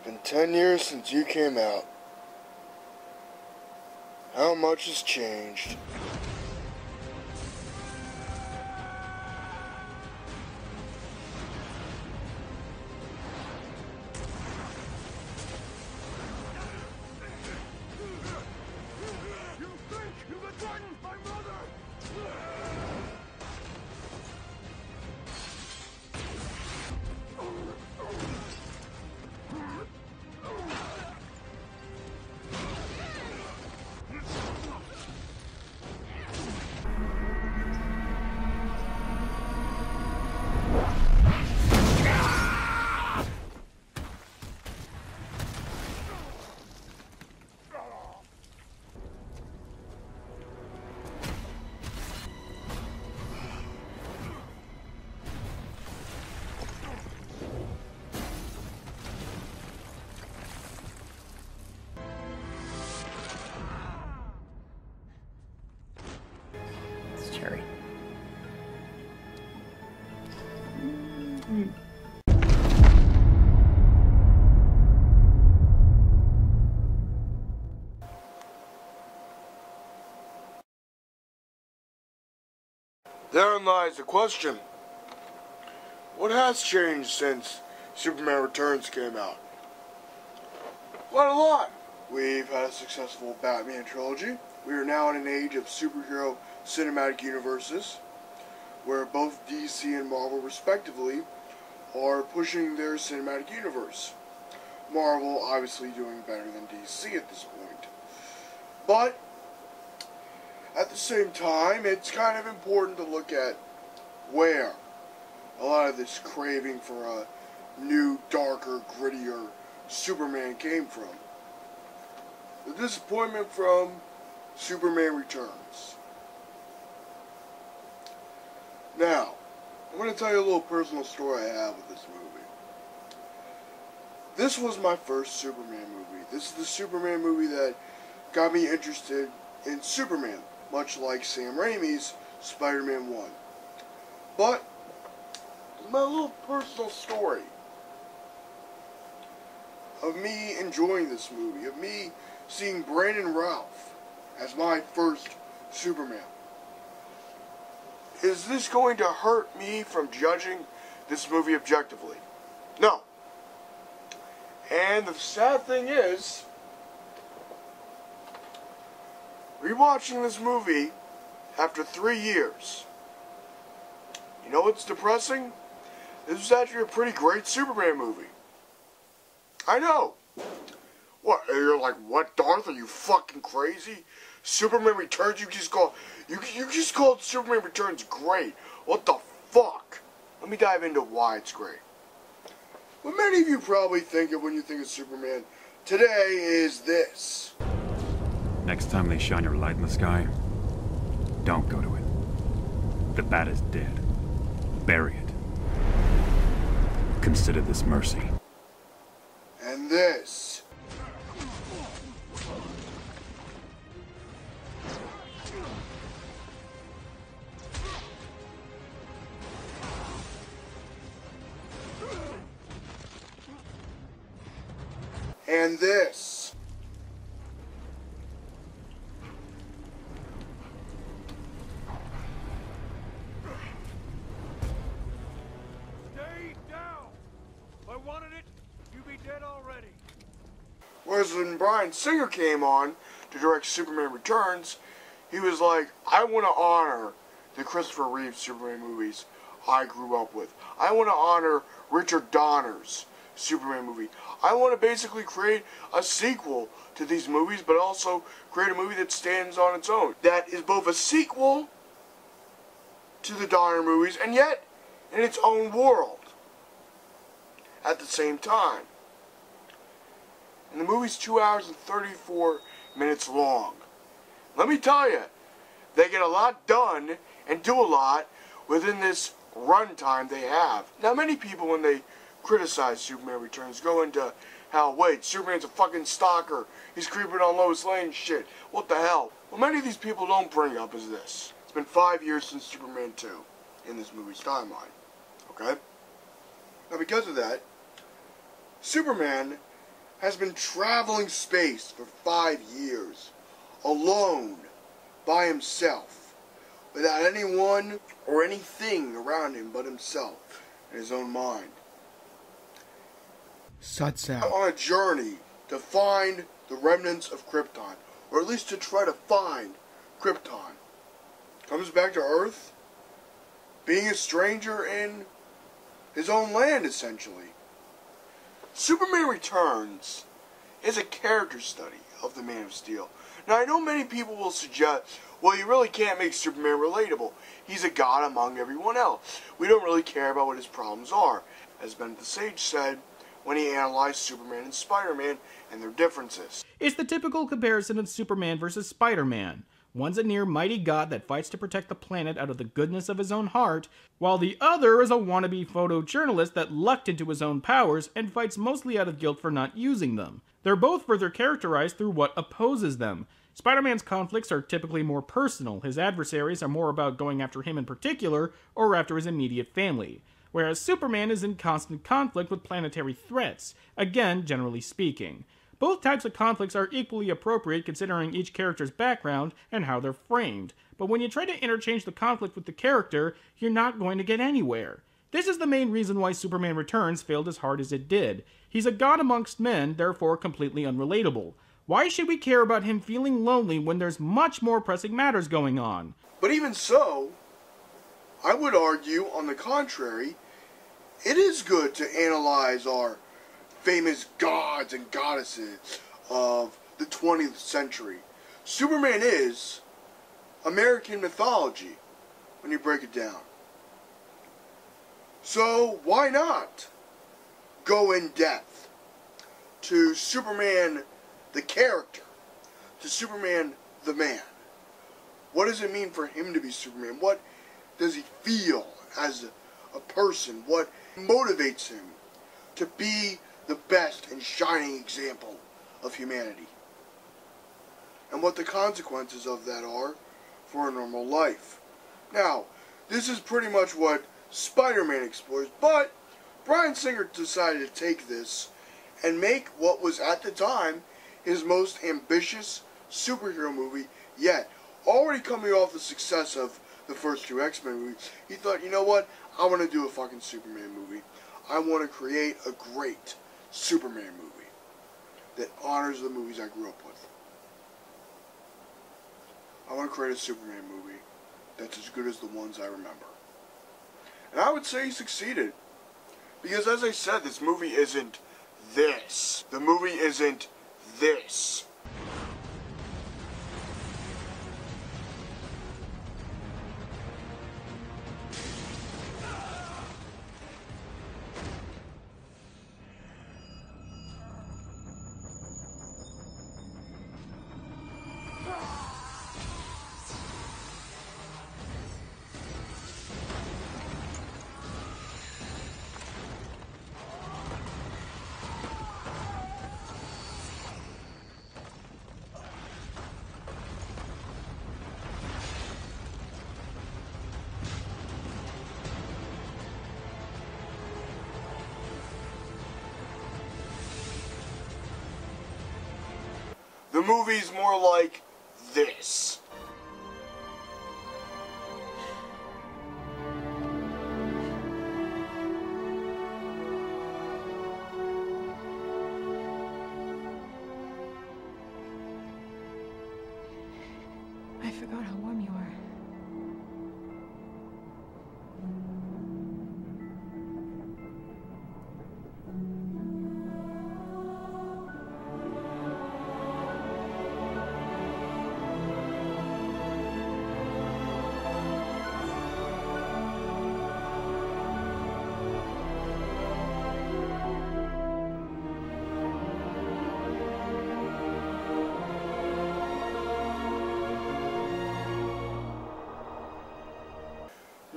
Been 10 years since you came out. How much has changed? You think you can threaten my mother? Cherry. Therein lies the question. What has changed since Superman Returns came out? Quite a lot. We've had a successful Batman trilogy. We are now in an age of superhero cinematic universes, where both DC and Marvel, respectively, are pushing their cinematic universe. Marvel obviously doing better than DC at this point. But at the same time, it's kind of important to look at where a lot of this craving for a new, darker, grittier Superman came from. The disappointment from Superman Returns. Now, I'm going to tell you a little personal story I have with this movie. This was my first Superman movie. This is the Superman movie that got me interested in Superman, much like Sam Raimi's Spider-Man 1. But, my little personal story of me enjoying this movie, of me seeing Brandon Routh as my first Superman. Is this going to hurt me from judging this movie objectively? No. And the sad thing is, rewatching this movie after 3 years, you know what's depressing? This is actually a pretty great Superman movie. I know. What, you're like, what, Darth? Are you fucking crazy? Superman Returns, you just called Superman Returns great. What the fuck? Let me dive into why it's great. What many of you probably think of when you think of Superman today is this. Next time they shine your light in the sky, don't go to it. The bat is dead. Bury it. Consider this mercy. And this. And this. Stay down! If I wanted it, you'd be dead already. Whereas when Bryan Singer came on to direct Superman Returns, he was like, I want to honor the Christopher Reeve Superman movies I grew up with. I want to honor Richard Donner's Superman movie. I want to basically create a sequel to these movies, but also create a movie that stands on its own. That is both a sequel to the Donner movies, and yet in its own world at the same time. And the movie's 2 hours and 34 minutes long. Let me tell you, they get a lot done and do a lot within this runtime they have. Now, many people, when they criticize Superman Returns, go into how, wait, Superman's a fucking stalker, he's creeping on Lois Lane shit, what the hell? What many of these people don't bring up is this. It's been 5 years since Superman 2 in this movie's timeline, okay? Now, because of that, Superman has been traveling space for 5 years, alone, by himself, without anyone or anything around him but himself and his own mind. Suts out. On a journey to find the remnants of Krypton, or at least to try to find Krypton. Comes back to Earth, being a stranger in his own land, essentially. Superman Returns is a character study of the Man of Steel. Now, I know many people will suggest, well, you really can't make Superman relatable. He's a god among everyone else. We don't really care about what his problems are, as Ben the Sage said when he analyzed Superman and Spider-Man and their differences. It's the typical comparison of Superman versus Spider-Man. One's a near mighty god that fights to protect the planet out of the goodness of his own heart, while the other is a wannabe photojournalist that lucked into his own powers and fights mostly out of guilt for not using them. They're both further characterized through what opposes them. Spider-Man's conflicts are typically more personal. His adversaries are more about going after him in particular, or after his immediate family. Whereas Superman is in constant conflict with planetary threats, again, generally speaking. Both types of conflicts are equally appropriate considering each character's background and how they're framed, but when you try to interchange the conflict with the character, you're not going to get anywhere. This is the main reason why Superman Returns failed as hard as it did. He's a god amongst men, therefore completely unrelatable. Why should we care about him feeling lonely when there's much more pressing matters going on? But even so, I would argue, on the contrary, it is good to analyze our famous gods and goddesses of the 20th century. Superman is American mythology, when you break it down. So, why not go in depth to Superman the character, to Superman the man? What does it mean for him to be Superman? What does he feel as a person? What motivates him to be the best and shining example of humanity? And what the consequences of that are for a normal life. Now, this is pretty much what Spider-Man explores, but Bryan Singer decided to take this and make what was at the time his most ambitious superhero movie yet. Already coming off the success of the first two X-Men movies, he thought, you know what, I want to do a fucking Superman movie. I want to create a great Superman movie that honors the movies I grew up with. I want to create a Superman movie that's as good as the ones I remember. And I would say he succeeded. Because as I said, this movie isn't this. The movie isn't this. The movie's more like this. I forgot how warm you are.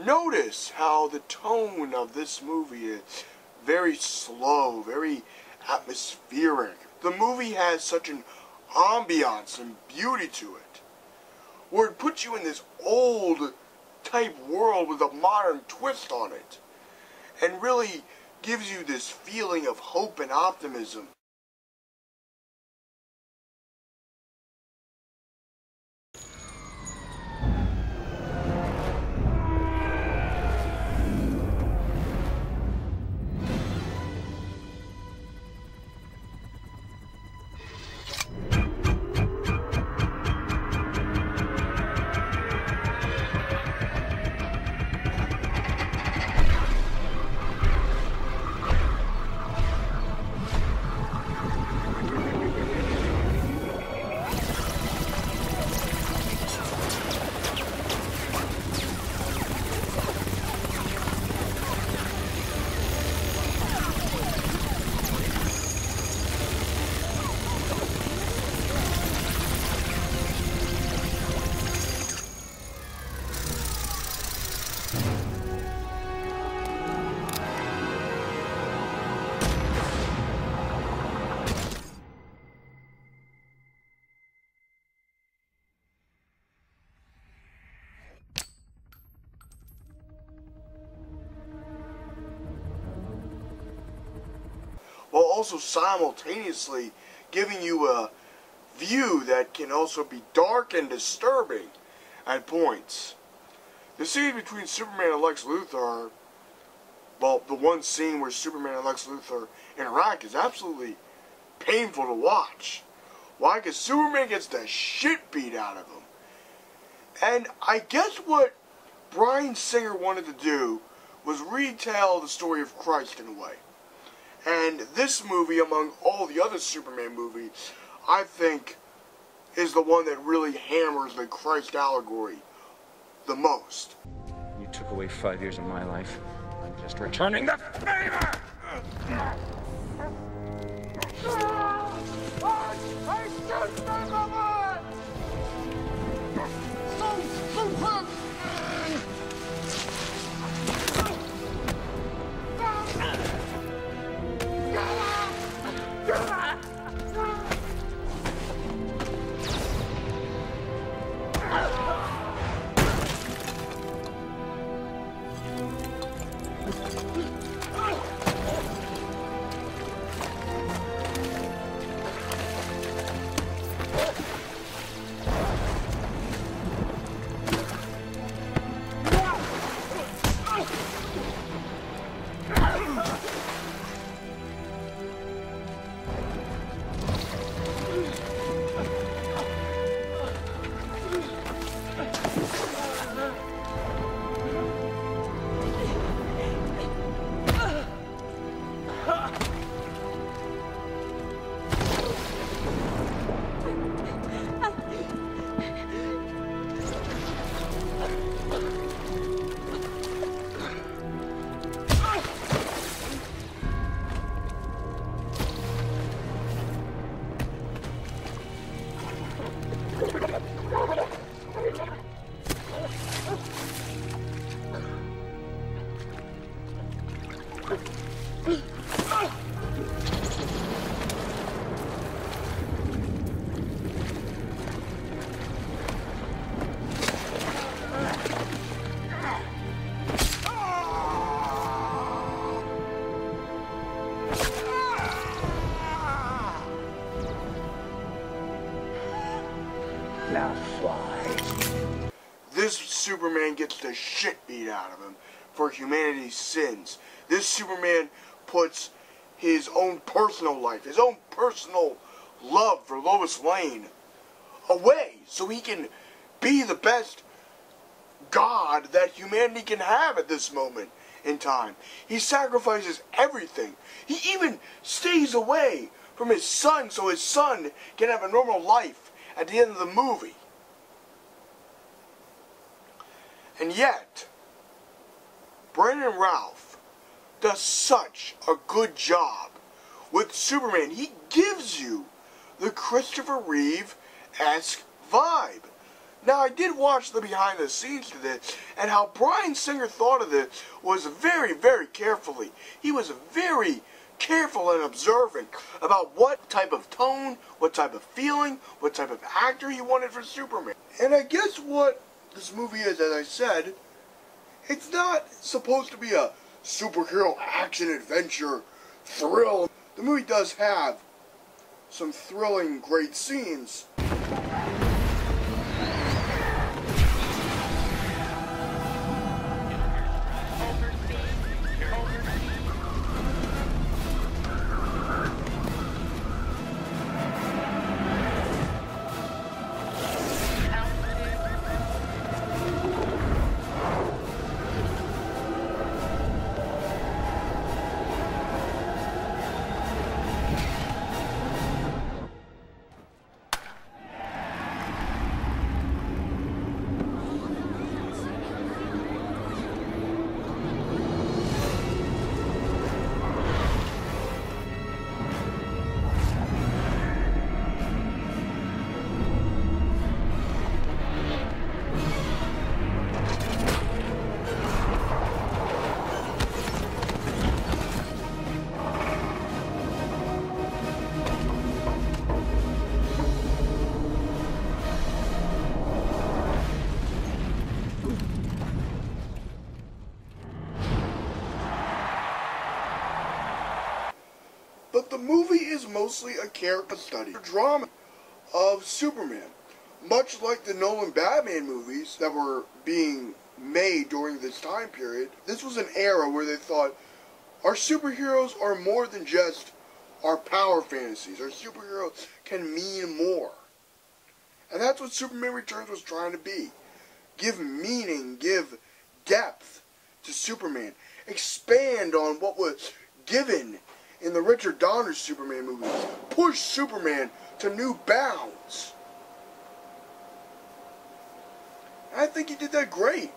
Notice how the tone of this movie is very slow, very atmospheric. The movie has such an ambiance and beauty to it, where it puts you in this old type world with a modern twist on it, and really gives you this feeling of hope and optimism. while also simultaneously giving you a view that can also be dark and disturbing at points. The scene between Superman and Lex Luthor, well, the one scene where Superman and Lex Luthor interact is absolutely painful to watch. Why? Because Superman gets the shit beat out of him. And I guess what Bryan Singer wanted to do was retell the story of Christ in a way. And this movie, among all the other Superman movies, I think is the one that really hammers the Christ allegory the most. You took away 5 years of my life. I'm just returning the favor! This Superman gets the shit beat out of him for humanity's sins. This Superman puts his own personal life, his own personal love for Lois Lane away so he can be the best God that humanity can have at this moment in time. He sacrifices everything. He even stays away from his son so his son can have a normal life at the end of the movie. And yet, Brandon Routh does such a good job with Superman. He gives you the Christopher Reeve-esque vibe. Now, I did watch the behind the scenes to this, and how Bryan Singer thought of this was very, very carefully. He was very careful and observant about what type of tone, what type of feeling, what type of actor he wanted for Superman. And I guess what this movie is, as I said, it's not supposed to be a superhero action adventure thrill. The movie does have some thrilling, great scenes. But the movie is mostly a character study, a drama of Superman. Much like the Nolan Batman movies that were being made during this time period, this was an era where they thought, our superheroes are more than just our power fantasies. Our superheroes can mean more. And that's what Superman Returns was trying to be. Give meaning, give depth to Superman. Expand on what was given in the Richard Donner Superman movies. Push Superman to new bounds. And I think he did that great.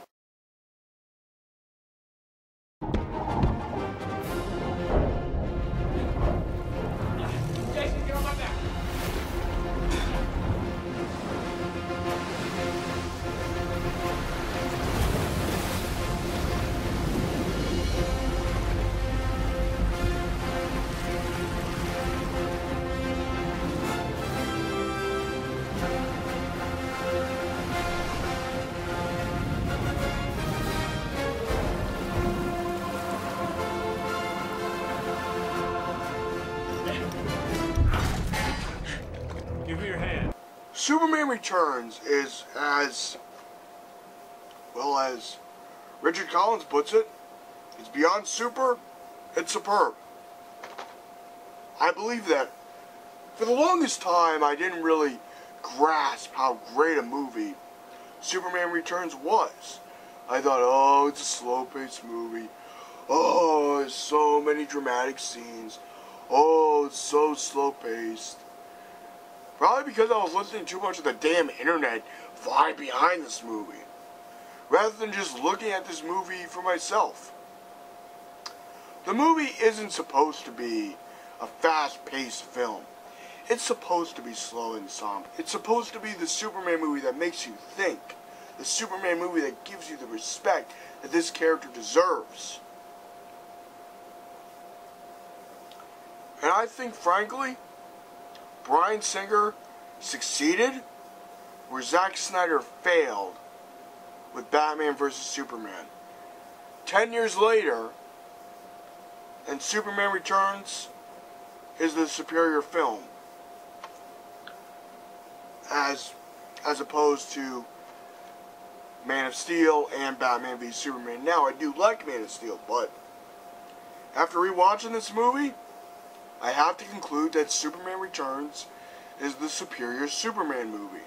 Give me your hand. Superman Returns is, as well as Richard Collins puts it, it's beyond super, it's superb. I believe that. For the longest time, I didn't really grasp how great a movie Superman Returns was. I thought, oh, it's a slow-paced movie. Oh, there's so many dramatic scenes. Oh, it's so slow-paced. Probably because I was listening too much of the damn internet vibe behind this movie, rather than just looking at this movie for myself. The movie isn't supposed to be a fast-paced film. It's supposed to be slow and somber. It's supposed to be the Superman movie that makes you think. The Superman movie that gives you the respect that this character deserves. And I think, frankly, Bryan Singer succeeded where Zack Snyder failed with Batman vs. Superman. 10 years later, and Superman Returns is the superior film, as opposed to Man of Steel and Batman v Superman. Now, I do like Man of Steel, but after rewatching this movie, I have to conclude that Superman Returns is the superior Superman movie.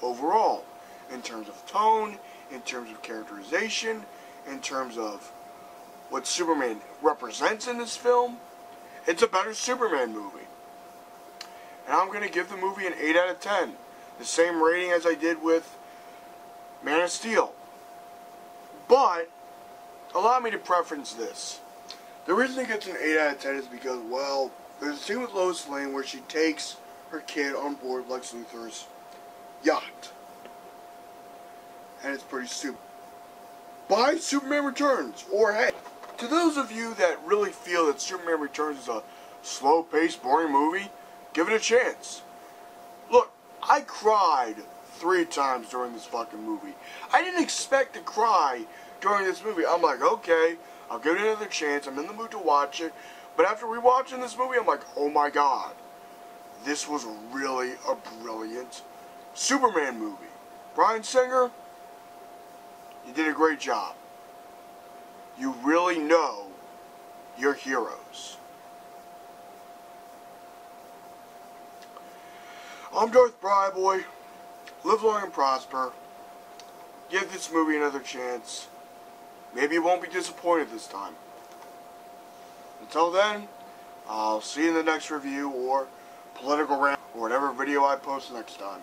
Overall, in terms of tone, in terms of characterization, in terms of what Superman represents in this film, it's a better Superman movie. And I'm going to give the movie an 8 out of 10. The same rating as I did with Man of Steel. But, allow me to preference this. The reason it gets an 8 out of 10 is because, well, there's a scene with Lois Lane where she takes her kid on board Lex Luthor's yacht. And it's pretty stupid. Buy Superman Returns, or hey, to those of you that really feel that Superman Returns is a slow-paced, boring movie, give it a chance. Look, I cried 3 times during this fucking movie. I didn't expect to cry during this movie. I'm like, okay, I'll give it another chance. I'm in the mood to watch it. But after rewatching this movie, I'm like, oh my god. This was really a brilliant Superman movie. Bryan Singer, you did a great job. You really know your heroes. I'm Darthbriboy. Live long and prosper. Give this movie another chance. Maybe you won't be disappointed this time. Until then, I'll see you in the next review or political rant or whatever video I post next time.